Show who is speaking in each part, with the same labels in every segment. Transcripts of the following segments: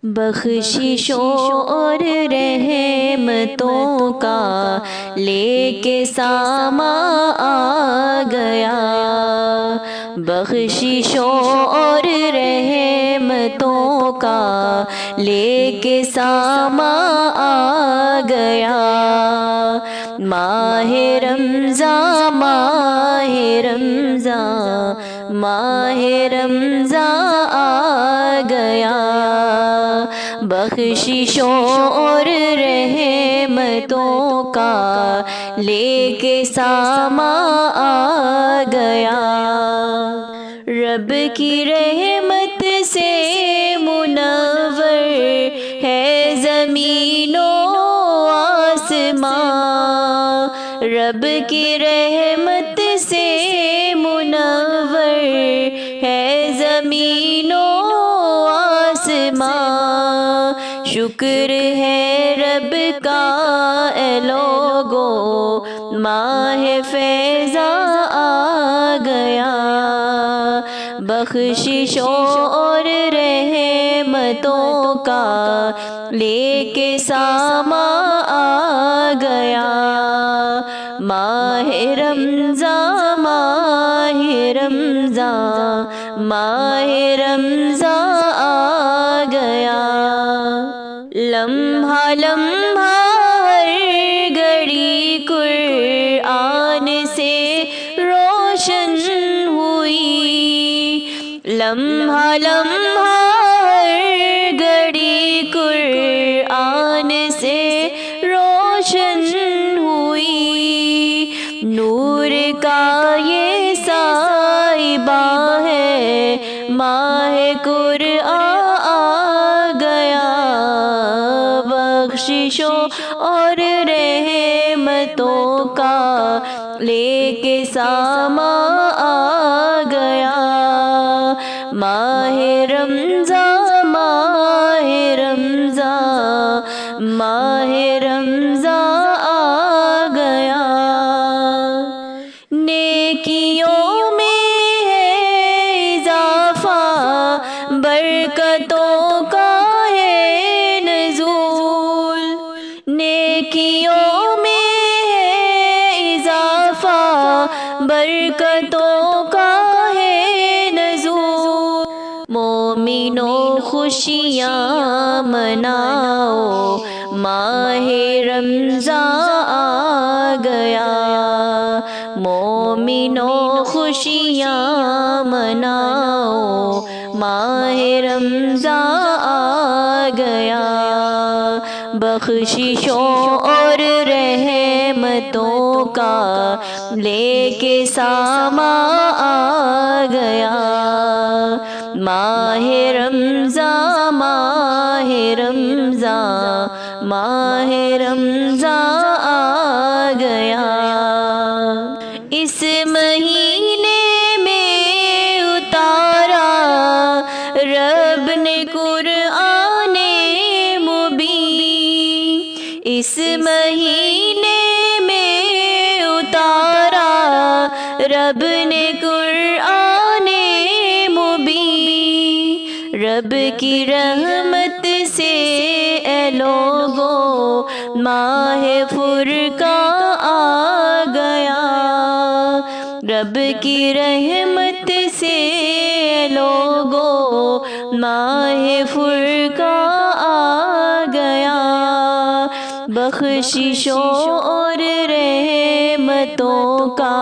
Speaker 1: بخششوں اور رحمتوں کا لے کے ساما آ گیا، بخششوں اور رحمتوں کا لے کے ساما آ گیا۔ ماہ رمضان ماہ رمضان ماہ رمضان آ گیا، بخششوں اور رحمتوں کا لے کے ساما آ گیا۔ رب کی رحمت سے منور ہے زمین و آسمان، رب کی رحمت سے منور ہے زمین و آسمان۔ شکر ہے رب کا اے لوگو، ماہ فیضاں آ گیا، بخششوں اور رحمتوں کا لے کے ساما آ گیا۔ ماہ رمضان ماہ رمضان ماہ رمضان آ گیا، لمحہ لمحہ ہر گھڑی قرآن سے روشن ہوئی، لمحہ لمحہ ہر گھڑی قرآن سے روشن ہوئی، نور کا یہ سائبہ ہے ماہ قرآن آ گیا، بخششوں اور رحمتوں کا لے کے ساما آ گیا۔ ماہ رمضان ماہ رمضان ماہ رمضان آ گیا، نیکیوں میں ہے اضافہ، برکتوں کا ہے نزول، نیکیوں میں ہے اضافہ، برکتوں کا ہے نزول۔ مومنوں خوشیاں مناؤ، ماہ رمضان آ گیا، مومنوں خوشیاں مناؤ، ماہ رمضان آ گیا، بخششوں اور رحمتوں کا لے کے ساما آ گیا۔ ماہ رمضان ماہ رمضان ماہ رمضان آ گیا، اس مہینے میں اتارا رب نے قرآن مبین، اس مہینے میں اتارا رب نے قرآن مبین، رب کی رحمت سے اے لوگو ماہ فرقان آ گیا، رب کی رحمت سے اے لوگو ماہ فرقان آ گیا، بخششوں اور رحمتوں کا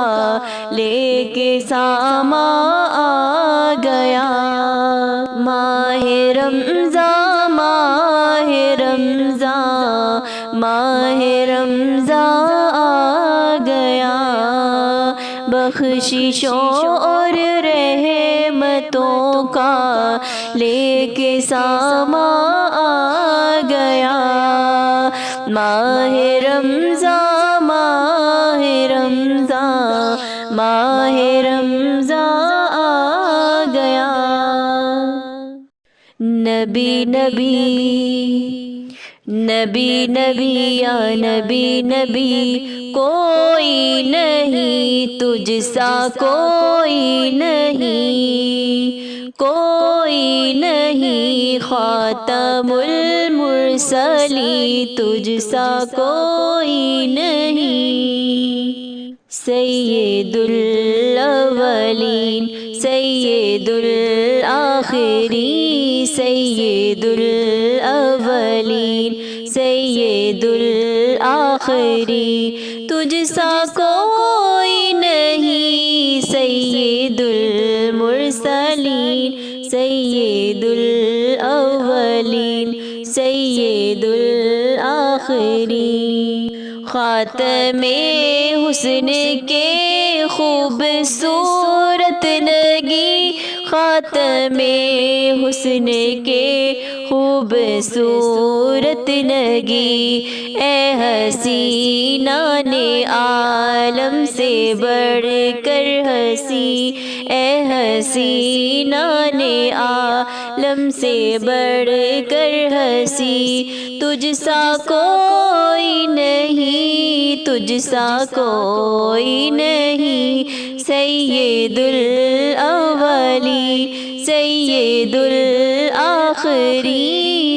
Speaker 1: لے کے ساما آ گیا۔ ماہ رمضان ماہ رمضان ماہ رمضان آ گیا، بخششوں اور رحمتوں کا لے کے ساما آ گیا۔ ماہ رمضان ماہ رمضان ماہ رمضان آ گیا۔ نبی نبی نبی نبی یا نبی نبی کوئی نہیں، تجھ سا کوئی نہیں، کوئی نہیں خاتم المرسلین تجھ سا کوئی نہیں سید الاولین سید الآخرین سید الاولین سید الآخرین تجھ سا کوئی نہیں سید المرسلین سید الاولین سید الآخرین خاتم حسن کے خوبصورت نگی خاتم حسن کے خوبصورت نگی اے حسینان عالم سے بڑھ کر ہنسی اے حسینان عالم سے بڑھ کر ہنسی تجھ سا کوئی نہیں تجھ سا کوئی نہیں سید الاولی سید الآخری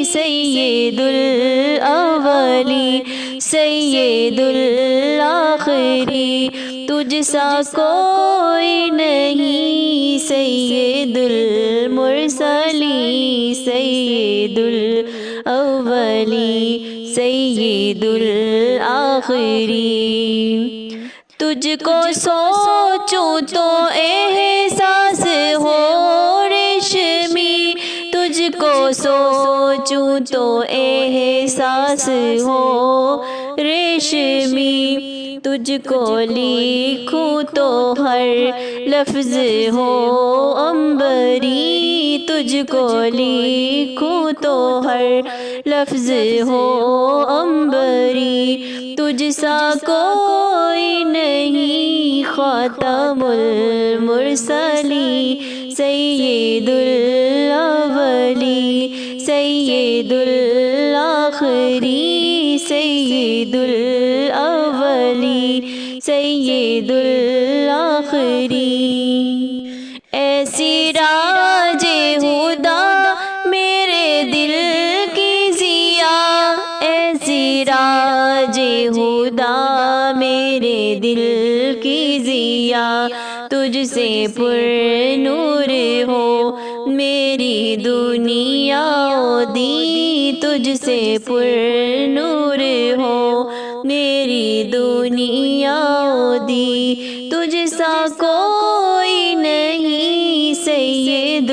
Speaker 1: سید الاولی سید الآخری تجھ سا کوئی نہیں سید المرسلین سید الاولی سید الآخری تجھ کو سوچوں تو احساس ہو ریشمی تجھ کو سوچوں تو احساس ہو ریشمی تجھ کو لکھوں تو ہر لفظ ہو عنبری تجھ کو لکھوں تو ہر لفظ ہو عنبری تجھ سا کوئی نہیں خاتم المرسلین سید الاولی سید الآخری سید الاولی سید الآخری ایسی راج ہدا میرے دل کی ضیا ایسی راج ہدا میرے دل کی ضیا تجھ سے پر نور ہو میری دنیا دی تجھ سے پر نور ہو میری دنیا دی تجھ سا کوئی نہیں سید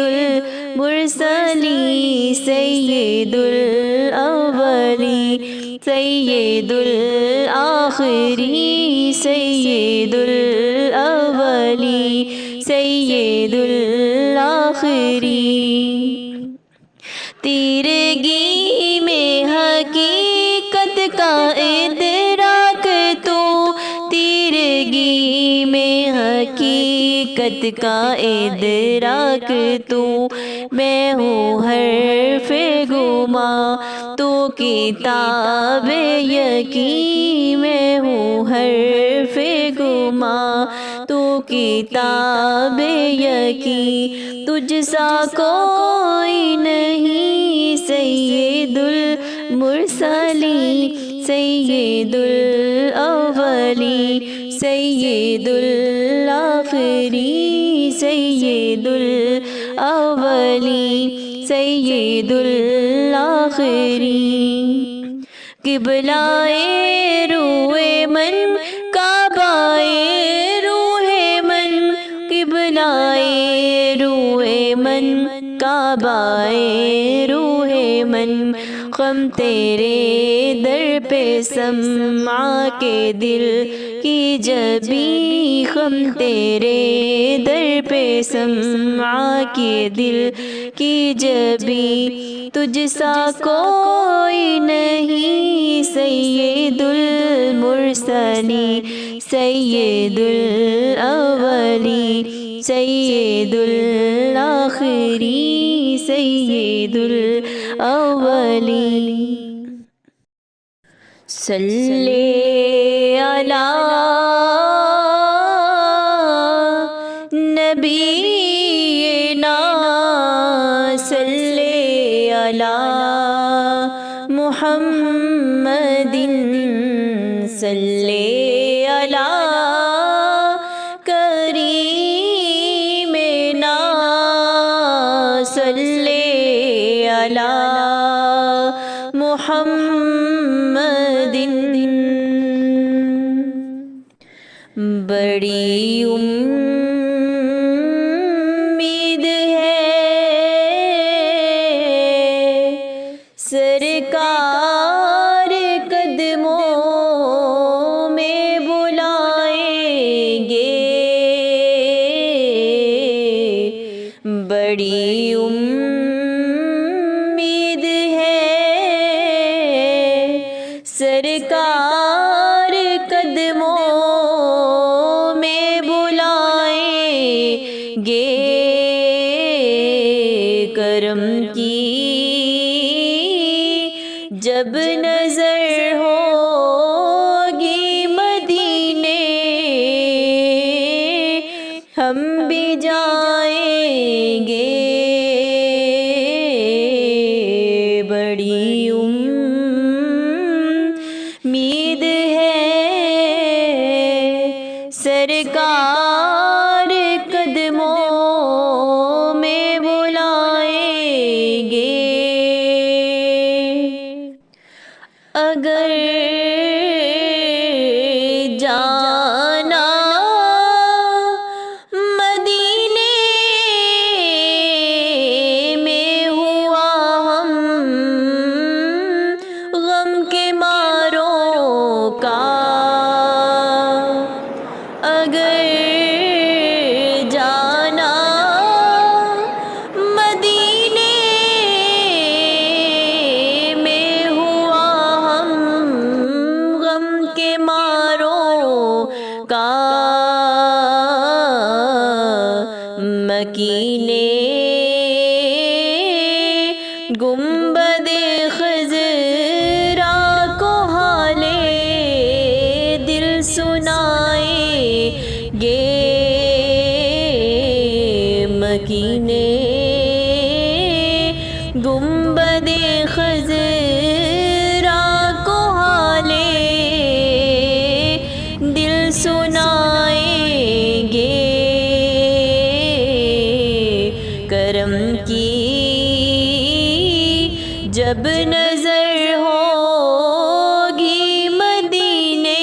Speaker 1: المرسلین سید الاولی سید الآخری سید الاولی سید الآخری تیرگی میں حقیقت کا ادراک تو تیرگی میں حقیقت کا ادراک تو میں ہوں حرف گما تو کتاب یقین میں ہوں حرف گما تو کتاب یقین تجھ سا کوئی نہیں سید المرسلین سید الاولی سید الآخری سید الاولی سید الآخری قبلۂ روح من کعبۂ روح من قبلۂ روح من کعبۂ روح من غم تیرے در پہ سمع کے دل کی جبی غم تیرے در پہ سمع کے دل کی جبی تجھ سا کوئی نہیں سید المرسلین سید الاولی سید الآخری سید الاولی صلی علی نبینا محمد صلی علی کریمنا صلی علی محمد بڑی امید ہے سرکار قدموں میں بلائیں گے بڑی امید ہے سرکار قدموں میں بلائیں گے کرم کی جب نظر ہوگی مدینے ہم بھی جائیں گے بڑی امید ہے سرکار قدموں میں بلائیں گے اگر جانا مدینے میں ہوا ہم غم کے ماروں کا اگر جانا مدینے میں ہوا ہم غم کے ماروں کا مکینے گنبد خضرا کو حالے دل سنائیں گے مکینے گنبد خضرا کو حالے دل سنائیں گے کرم کی جب نظر ہوگی مدینے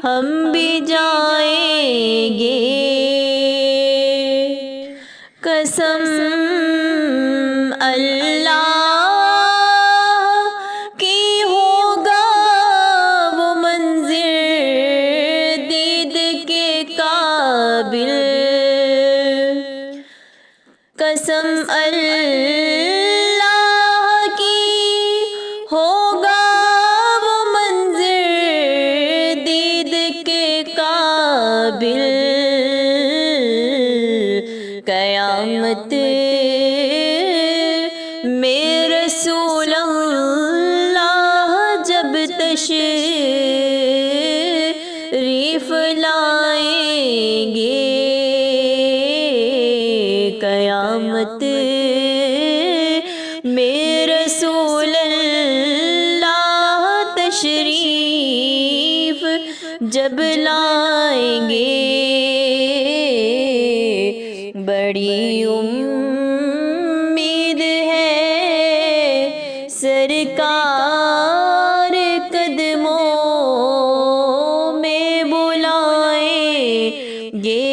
Speaker 1: ہم بھی جائیں گے قسم اللہ کی ہوگا وہ منظر دید کے قابل قسم اللہ کی ہوگا وہ منظر دید کے قابل قیامت میں رسول اللہ جب تشریف لائیں گے قیامت میں رسول اللہ تشریف جب لائیں گے بڑی امید ہے سرکار قدموں میں بلائیں گے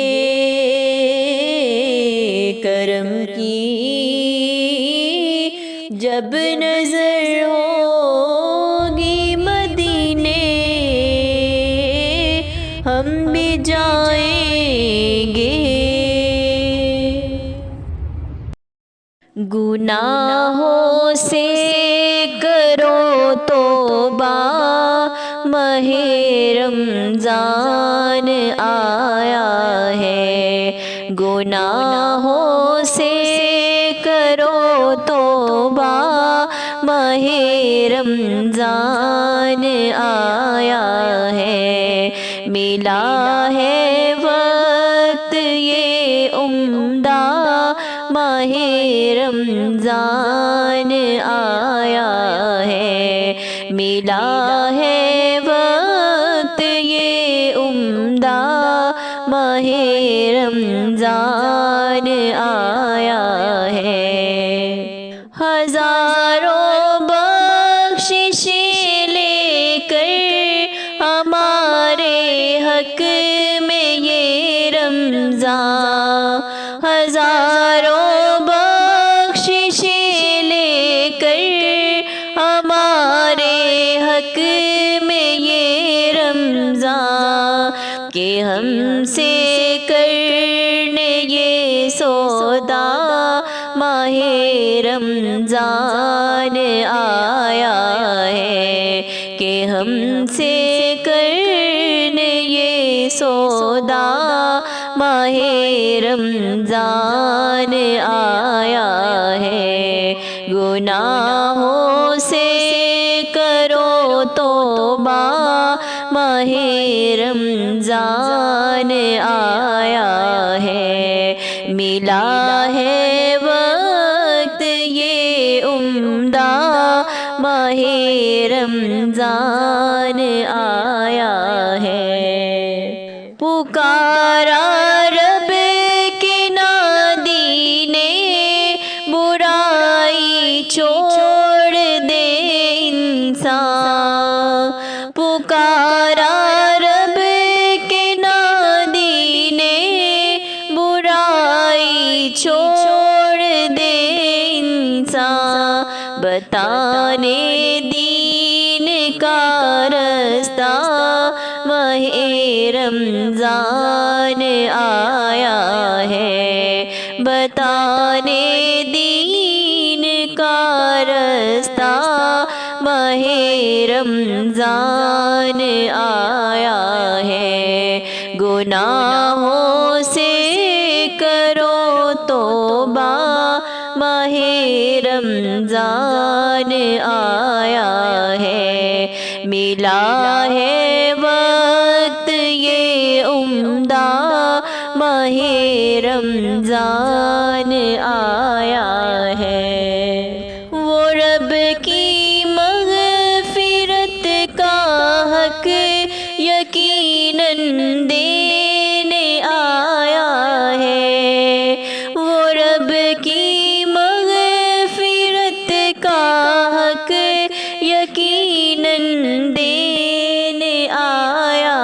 Speaker 1: کرم کی جب نظر ہوگی مدینے ہم بھی جائیں گے گناہوں سے کرو توبہ ماہ رمضان آیا ہے گناہوں سے کرو توبہ ماہ رمضان آیا ہے ملا ہے وقت یہ عمدہ ماہ رمضان آیا ہے، ملا ہے وقت یہ عمدہ ماہ رمضان آیا ہے۔ ہزاروں بخششیں لے کر ہمارے حق میں یہ رمضان، ہزاروں بخششیں لے کر ہمارے حق میں یہ رمضان، کہ ہم سے کرنے یہ سودا ماہ رمضان آیا ہے، کہ ہم سے کرنے یہ سودا ماہ رمضان آیا ہے۔ گناہوں سے کرو توبہ ماہ رمضان آیا ہے، ملا ہے وقت یہ عمدہ ماہ رمضان آیا ہے۔ پکارا رب کے نادی نے برائی چھوڑ دے انسان، پکارا رب کے نادی نے برائی چھوڑ دے انسان، بتانے دین کا رستہ ماہ رمضان آیا ہے، بتانے دین کا رستہ ماہ رمضان آیا ہے۔ گناہوں سے کرو توبہ ماہ رمضان آیا ہے، ملا ہے وقت یہ عمدہ ماہ رمضان آیا ہے۔ وہ رب کی مغفرت کا حق یقیناً دینے آیا ہے، وہ رب کی مغفرت کا حق یقیناً دینے آیا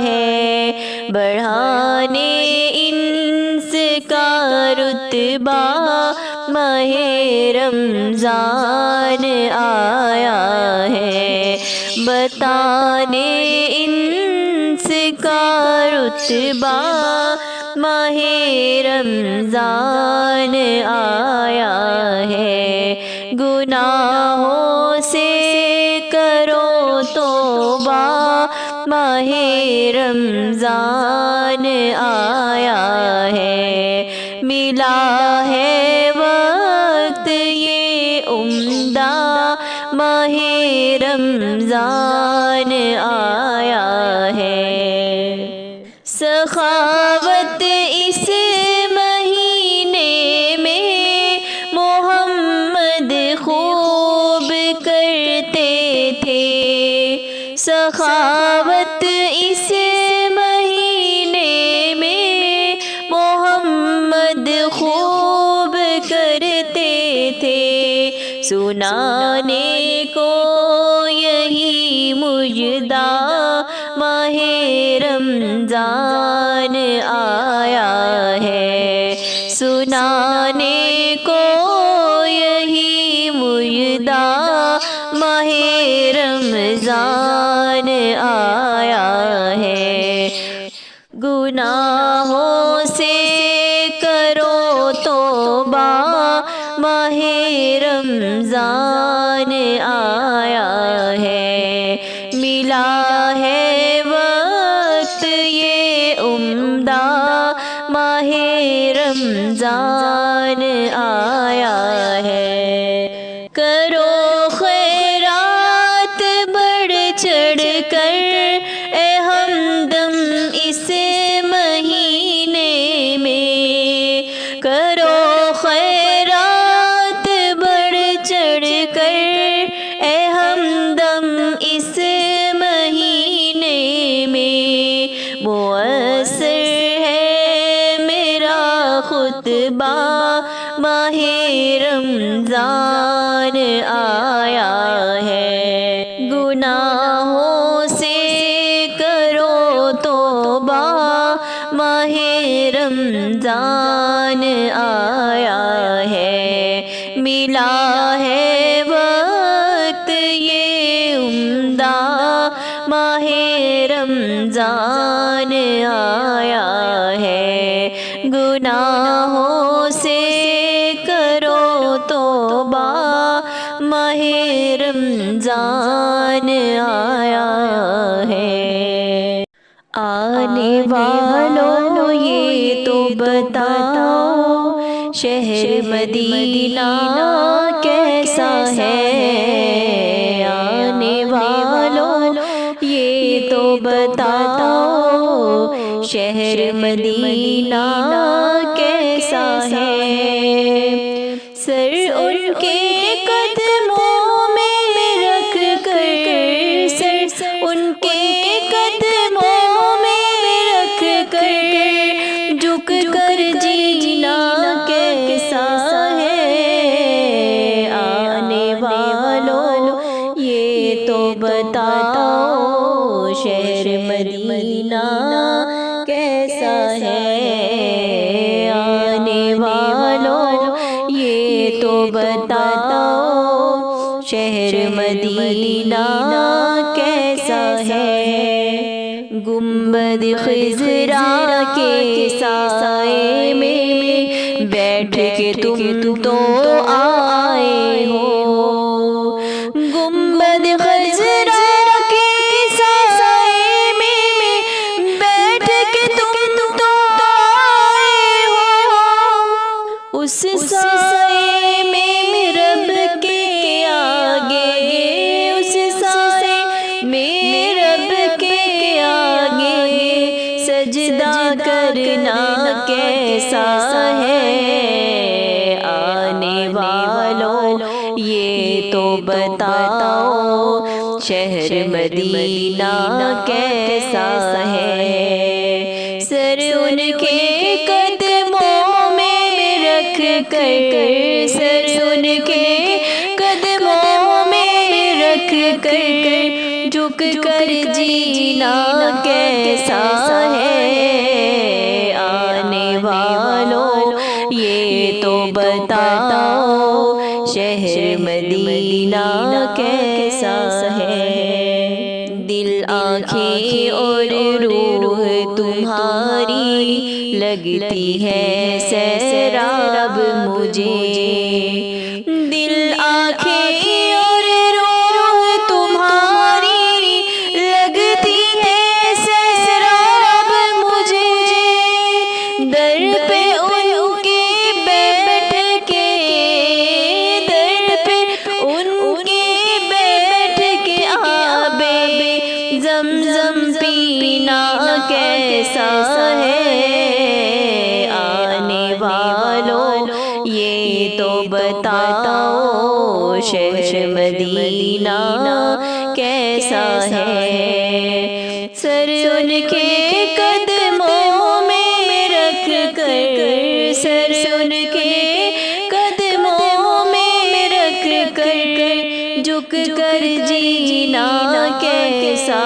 Speaker 1: ہے، بڑھانے انس کا رتبہ ماہ رمضان آیا ہے، بتانے انس کا رتبہ ماہ رمضان آیا ہے۔ گناہوں سے کرو توبہ ماہ رمضان آیا ہے، ملا ہے وقت یہ عمدہ ماہ رمضان آیا ہے۔ سخاوت اس مہینے میں محمد خوب کرتے تھے، سخاوت اس مہینے میں محمد خوب کرتے تھے، سنانے کو یہی مجدہ ماہ رمضان آیا ہے، سنانے کو یہی مجدہ ماہ رمضان آیا ہے۔ گناہوں سے کرو توبہ ماہ رمضان آیا ہے، ملا ہے وقت یہ عمدہ ماہ رمضان آیا ہے۔ کرو خیرات بڑھ چڑھ کر اے ہمدم اس مہینے میں، کرو خیرات بڑھ چڑھ رمضان آیا ہے، گناہوں سے کرو توبہ، ماہ رمضان آیا ہے، ملا ہے وقت یہ عمدہ، ماہ رمضان آیا ہے، گناہوں سے کرو توبہ، ماہ رمضان آیا ہے۔ آنے والوں یہ تو بتاؤ شہر مدینہ کیسا ہے، آنے والوں یہ تو بتاؤ شہر مدینہ کیسا ہے، سر ان کے قدموں میں رکھ کر، سر ان کے قدموں میں رکھ کر، جھک کر جینا کیسا ہے، آنے والوں یہ تو بتاؤ شہر مدینہ کیسا ہے، آنے والوں یہ تو بتاؤ شہر مدینہ کیسا ہے، گنبد خضرا کے سائے میں بیٹھ کے تم تو آئے ہو، گنبد خضرا کے سائے میں بیٹھ کے تم تو آئے ہو، اس سائے میں رب کے آگے، اس سائے میں رب کے آگے سجدہ کرنا کیسا ہے، آنے والوں یہ تو بتاؤ شہر مدینہ کیسا ہے، سر ان کے قدموں میں رکھ کر، سر ان کے قدموں میں رکھ کر، جھک کر جینا کیسا ہے، آنے والوں یہ تو بتاؤ شہر مدینہ کیسا ہے، دل آنکھیں اور روح تمہاری لگتی ہے سیراب مجھے، دل آنکھیں اور روح تمہاری لگتی ہے سیراب مجھے، در پہ ان کے بیٹھ کے، در پہ ان کے بیٹھ کے آب زمزم پینا کیسا ہے، آنے والوں یہ تو بتاؤ شہر مدینہ کیسا ہے، سر ان کے قدموں میں رکھ کر، سر ان کے قدموں میں رکھ کر، جھک کر جینا کیسا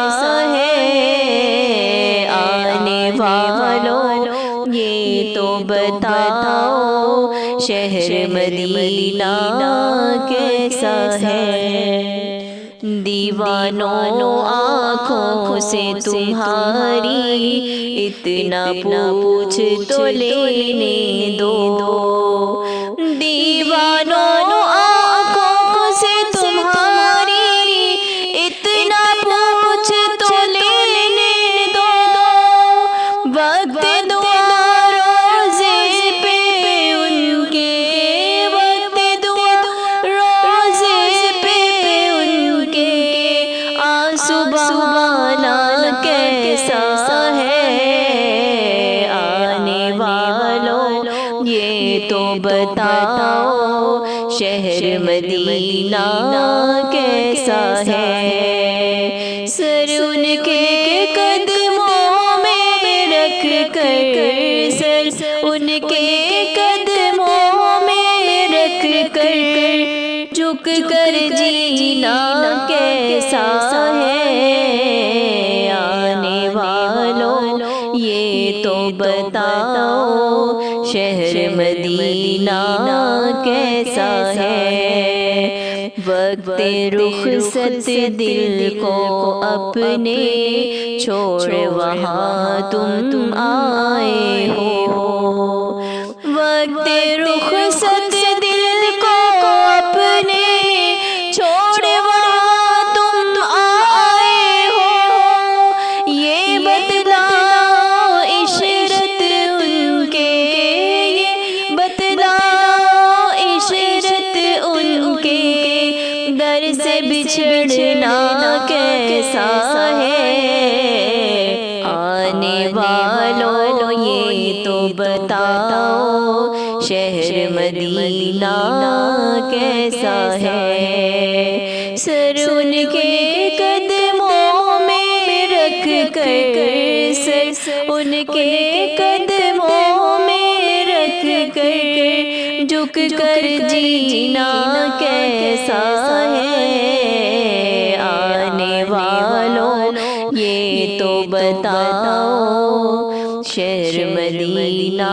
Speaker 1: ہے، آنے والوں یہ تو بتاؤ شہر مدینہ کیسا ہے، دیوانوں آنکھوں سے تمہاری اتنا پوچھ تو لینے دو، دیوانوں آنکھوں سے تمہاری اتنا پوچھ تو لینے دو، وقت دعا روزے پہ ان کے، وقت دعا روزے پہ ان کے، آنسو بہانا کیسا ہے، آنے والوں یہ تو بتاؤ شہر مدینہ کیسا ہے، سر ان کے قدموں میں رکھ کر، سر ان کے قدموں میں رکھ کر، جھک کر جینا کیسا ہے آنے والوں یہ تو بتاؤ شہر مدینہ کیسا ہے وقت رخصت دل کو اپنے چھوڑ وہاں تم آئے ہو وقت رخصت دل کو اپنے چھوڑ وہاں تم آئے ہو یہ بتلاؤ عشرت ان کے یہ بتلاؤ عشرت ان کے در سے بچھڑنا کیسا ہے آنے والوں یہ تو بتاؤ شہر مدینہ کیسا ہے سر ان کے قدموں میں رکھ کر سر ان کے قدموں میں رکھ کر جھک کر جینا کیسا ہے آنے والوں یہ تو بتاؤ شہر مدینہ